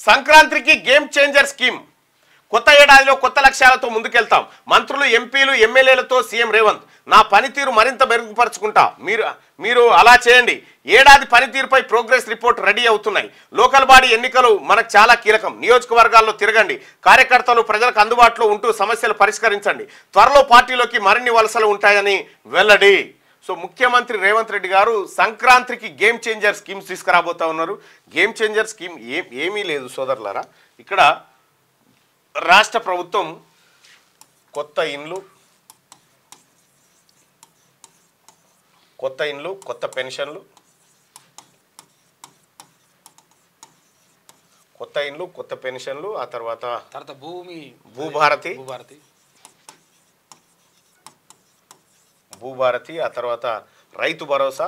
సంక్రాంతికి game changer scheme. కొత్త ఏడాదిలో కొత్త లక్ష్యాలతో ముందుకెళ్తాం. మంత్రులు, ఎంపీలు, ఎమ్మెల్యేలతో సీఎం రేవంత్. నా పనితీరు మరింత మెరుగుపరుచుకుంటా, మీరు అలా చేయండి. ఏడాది పనితీరుపై ప్రోగ్రెస్ రిపోర్ట్ రెడీ అవుతున్నాయి. లోకల్ బాడీ ఎన్నికలు మనకు చాలా కీలకం. నియోజకవర్గాల్లో తిరగండి. కార్యకర్తలు ప్రజలకు అందుబాటులో ఉంటూ సమస్యలు పరిష్కరించండి. త్వరలో పార్టీలోకి మరిన్ని వలసలు ఉంటాయని వెల్లడి. సో ముఖ్యమంత్రి రేవంత్ రెడ్డి గారు సంక్రాంతికి గేమ్ చేంజర్ స్కీమ్స్ తీసుకురాబోతా ఉన్నారు. గేమ్ చేంజర్ స్కీమ్ ఏమీ లేదు సోదరులారా. ఇక్కడ రాష్ట్ర ప్రభుత్వం కొత్త ఇండ్లు, కొత్త పెన్షన్లు, ఆ తర్వాత భూభారతి, ఆ తర్వాత రైతు భరోసా,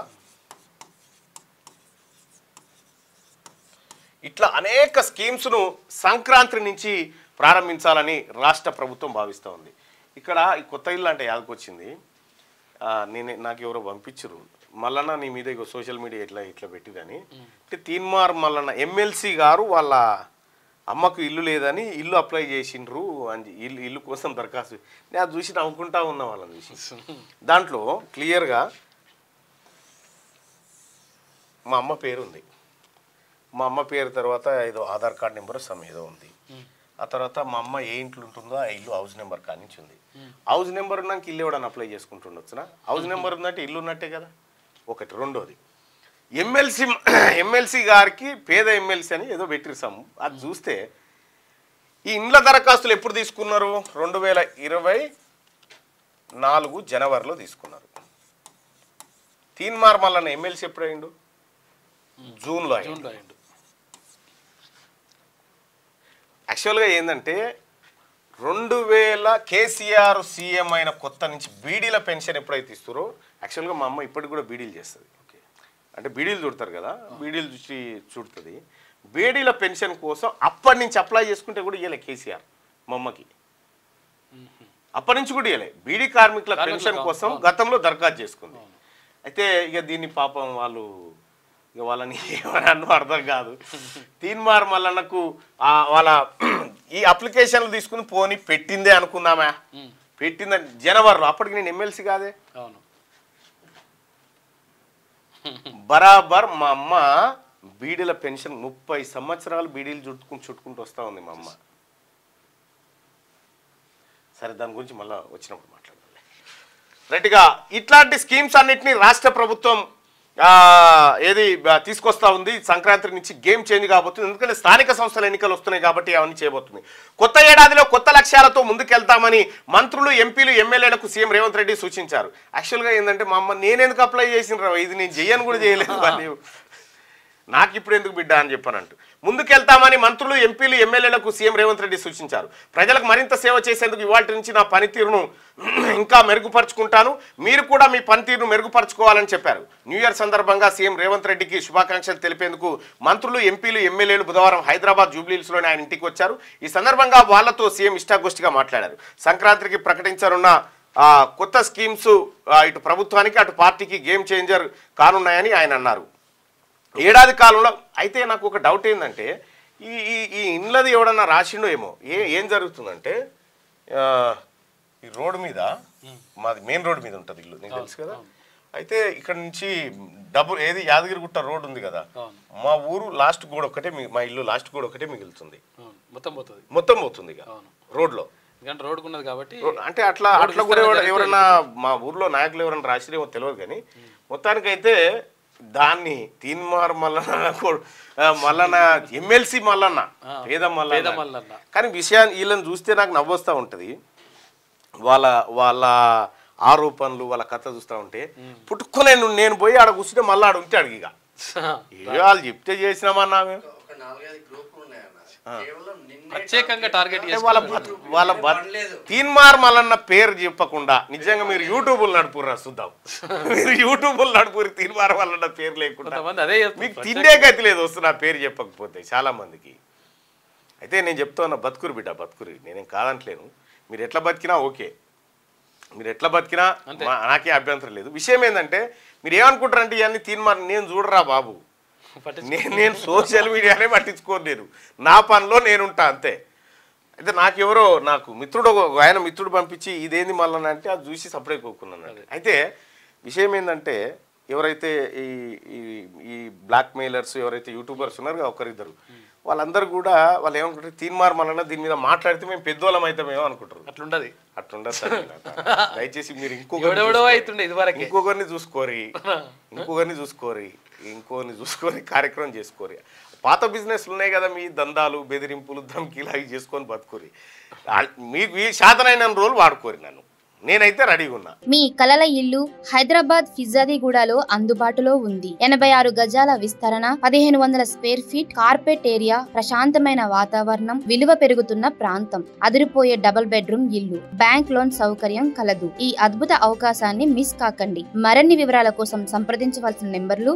ఇట్లా అనేక స్కీమ్స్ను సంక్రాంతి నుంచి ప్రారంభించాలని రాష్ట్ర ప్రభుత్వం భావిస్తూ ఉంది. ఇక్కడ ఈ కొత్త ఇల్లు అంటే యాదకొచ్చింది, నాకు ఎవరో పంపించరు, మల్లన్న నీ మీద ఇక సోషల్ మీడియా ఇట్లా పెట్టిదని. అంటే తీన్మార్ మల్లన్న ఎమ్మెల్సీ గారు వాళ్ళ అమ్మకు ఇల్లు లేదని ఇల్లు అప్లై చేసిండ్రు అని ఇల్లు కోసం దరఖాస్తు. నేను అది చూసి నవ్వుకుంటా ఉన్నా వాళ్ళని చూసి. దాంట్లో క్లియర్గా మా అమ్మ పేరు ఉంది. మా అమ్మ పేరు తర్వాత ఏదో ఆధార్ కార్డ్ నెంబర్ ఏదో ఉంది. ఆ తర్వాత మా అమ్మ ఏ ఇంట్లో ఉంటుందో ఆ ఇల్లు హౌస్ నెంబర్ కానించి ఉంది. హౌస్ నెంబర్ ఉన్నాక ఇల్లు ఎవడన్నా అప్లై చేసుకుంటుండొచ్చునా? హౌస్ నెంబర్ ఉందంటే ఇల్లు ఉన్నట్టే కదా. ఒకటి. రెండోది, ఎమ్మెల్సీ గారికి పేద ఎమ్మెల్సీ అని ఏదో పెట్టిస్తాము. అది చూస్తే ఈ ఇండ్ల దరఖాస్తులు ఎప్పుడు తీసుకున్నారు? 2024 జనవరిలో తీసుకున్నారు. తీన్మార్ మల్లన్న ఎమ్మెల్సీ ఎప్పుడు అయిండు? జూన్లో అయిండు. యాక్చువల్గా ఏంటంటే 2000 కేసీఆర్ సీఎం అయిన కొత్త నుంచి బీడీల పెన్షన్ ఎప్పుడైతే ఇస్తారో, యాక్చువల్గా మా అమ్మ ఇప్పటికి కూడా బీడీలు చేస్తుంది. ఓకే, అంటే బీడీలు చుడతారు కదా, బీడీలు చూసి చుడుతుంది. బీడీల పెన్షన్ కోసం అప్పటి నుంచి అప్లై చేసుకుంటే కూడా ఇవ్వలే కేసీఆర్ మా అమ్మకి. అప్పటి నుంచి కూడా ఇవ్వలే. బీడీ కార్మికుల పెన్షన్ కోసం గతంలో దరఖాస్తు చేసుకుంది. అయితే ఇక దీన్ని పాపం ఇక వాళ్ళని ఏమన్నా అర్థం కాదు. తీన్మార్ మల్లన్నకు వాళ్ళ ఈ అప్లికేషన్లు తీసుకుని పోని పెట్టిందే అనుకుందామా, పెట్టిందని జనవరిలో. అప్పటికి నేను ఎమ్మెల్సీ కాదే. బరాబర్ మా అమ్మ బీడీల పెన్షన్ 30 సంవత్సరాలు బీడీలు చుట్టుకుంటూ వస్తూ ఉంది మా అమ్మ. సరే, దాని గురించి మళ్ళీ వచ్చినప్పుడు మాట్లాడాలి. రైట్గా ఇట్లాంటి స్కీమ్స్ అన్నిటినీ రాష్ట్ర ప్రభుత్వం తీసుకొస్తా ఉంది. సంక్రాంతి నుంచి గేమ్ చేంజ్ కాబోతుంది. ఎందుకంటే స్థానిక సంస్థల ఎన్నికలు వస్తున్నాయి కాబట్టి అవన్నీ చేయబోతుంది. కొత్త ఏడాదిలో కొత్త లక్ష్యాలతో ముందుకెళ్తామని మంత్రులు, ఎంపీలు, ఎమ్మెల్యేలకు సీఎం రేవంత్ రెడ్డి సూచించారు. యాక్చువల్గా ఏంటంటే మా అమ్మ నేనెందుకు అప్లై చేసిన ఇది నేను చెయ్యను కూడా చేయలేదు, నాకు ఇప్పుడు ఎందుకు బిడ్డ అని చెప్పానంటూ ముందుకెళ్తామని మంత్రులు, ఎంపీలు, ఎమ్మెల్యేలకు సీఎం రేవంత్ రెడ్డి సూచించారు. ప్రజలకు మరింత సేవ చేసేందుకు ఇవాళ నుంచి నా పనితీరును ఇంకా మెరుగుపరుచుకుంటాను, మీరు కూడా మీ పనితీరును మెరుగుపరుచుకోవాలని చెప్పారు. న్యూ ఇయర్ సందర్భంగా సీఎం రేవంత్ రెడ్డికి శుభాకాంక్షలు తెలిపేందుకు మంత్రులు, ఎంపీలు, ఎమ్మెల్యేలు బుధవారం హైదరాబాద్ జూబ్లీహిల్స్లోని ఆయన ఇంటికి వచ్చారు. ఈ సందర్భంగా వాళ్లతో సీఎం ఇష్టాగోష్ఠిగా మాట్లాడారు. సంక్రాంతికి ప్రకటించనున్న కొత్త స్కీమ్స్ ఇటు ప్రభుత్వానికి అటు పార్టీకి గేమ్ చేంజర్ కానున్నాయని ఆయన అన్నారు. ఏడాది కాలంలో అయితే నాకు ఒక డౌట్ ఏంటంటే ఈ ఇండ్లది ఎవడన్నా రాసిండో ఏమో. ఏం జరుగుతుందంటే ఈ రోడ్డు మీద, మాది మెయిన్ రోడ్డు మీద ఉంటుంది ఇల్లు, నీకు తెలుసు కదా. అయితే ఇక్కడ నుంచి యాదగిరిగుట్ట రోడ్ ఉంది కదా, మా ఊరు లాస్ట్ గోడ ఒకటే, మా ఇల్లు లాస్ట్ గోడ ఒకటే మిగులుతుంది. మొత్తం పోతుంది ఇక రోడ్లో. రోడ్డుకున్నది కాబట్టి అంటే అట్లా కూడా ఎవరైనా మా ఊర్లో నాయకులు ఎవరైనా రాసిరేమో తెలియదు. కానీ మొత్తానికైతే దాన్ని తీన్మార్ మల్లన్న ఎమ్మెల్సీ మల్లన్న, పేద మల్లన్న. కానీ విషయాన్ని వీళ్ళని చూస్తే నాకు నవ్వొస్తూ ఉంటుంది. వాళ్ళ ఆరోపణలు, వాళ్ళ కథ చూస్తూ ఉంటే పుట్టుకునే నేను పోయి ఆడ కూర్చుంటే మళ్ళీ ఆడ ఉంటే అడిగిగా వాళ్ళు చెప్తే చేసినామన్నా మేము. ప్రత్యేకంగా టార్గెట్ వాళ్ళ తీన్మార్ మల్లన్న పేరు చెప్పకుండా నిజంగా మీరు యూట్యూబ్లు నడుపుర్రా చూద్దాం. మీరు యూట్యూబ్లు నడుపురు తీన్మార్ మల్లన్న పేరు లేకుండా మీకు తిండే గతి లేదు వస్తున్నా పేరు చెప్పకపోతే చాలా మందికి. అయితే నేను చెప్తున్నా, బతుకురు బిడ్డ బతుకురు, నేనేం కాదంటలేను. మీరు ఎట్లా బతికినా ఓకే, మీరు ఎట్లా బతికినా నాకే అభ్యంతరం లేదు. విషయం ఏంటంటే మీరు ఏమనుకుంటారంటే ఇవన్నీ తీన్మార్ నేను చూడరా బాబు, నేను సోషల్ మీడియానే పట్టించుకోను, నేను నా పనిలో నేనుంటా అంతే. అయితే నాకు మిత్రుడు ఆయన మిత్రుడు పంపించి ఇదేంది మళ్ళీ అంటే అది చూసి సపరేట్ కోరుకున్నాను. అయితే విషయం ఏంటంటే ఎవరైతే ఈ బ్లాక్ మెయిలర్స్ ఎవరైతే యూట్యూబర్స్ ఉన్నారో ఒకరిద్దరు వాళ్ళందరూ కూడా వాళ్ళు ఏమనుకుంటారు, తీన్మార్ మళ్ళీ దీని మీద మాట్లాడితే మేము పెద్దోళ్ళం అవుతామేమో అనుకుంటారు. అట్లుండదు. దయచేసి మీరు ఇంకొకరిని చూసుకోరి కార్యక్రమం చేసుకోరి. పాత బిజినెస్లు ఉన్నాయి కదా, మీ దందాలు బెదిరింపులు ధమ్కీలు అవి చేసుకొని బతుకోరి. మీకు ఈ శాతనైన రోజులు వాడుకోరి. నేనైతే రెడీగా ఉన్నా. మీ కలల ఇల్లు హైదరాబాద్ ఫిజాదిగూడలో అందుబాటులో ఉంది. 86 గజాల విస్తరణ, 1500 స్క్వేర్ ఫీట్, కార్పెట్ ఏరియా, ప్రశాంతమైన వాతావరణం, విలువ పెరుగుతున్న ప్రాంతం, అదిరిపోయే డబుల్ బెడ్రూమ్ ఇల్లు, బ్యాంక్ లోన్ సౌకర్యం కలదు. ఈ అద్భుత అవకాశాన్ని మిస్ కాకండి. మరిన్ని వివరాల కోసం సంప్రదించవలసిన నెంబర్లు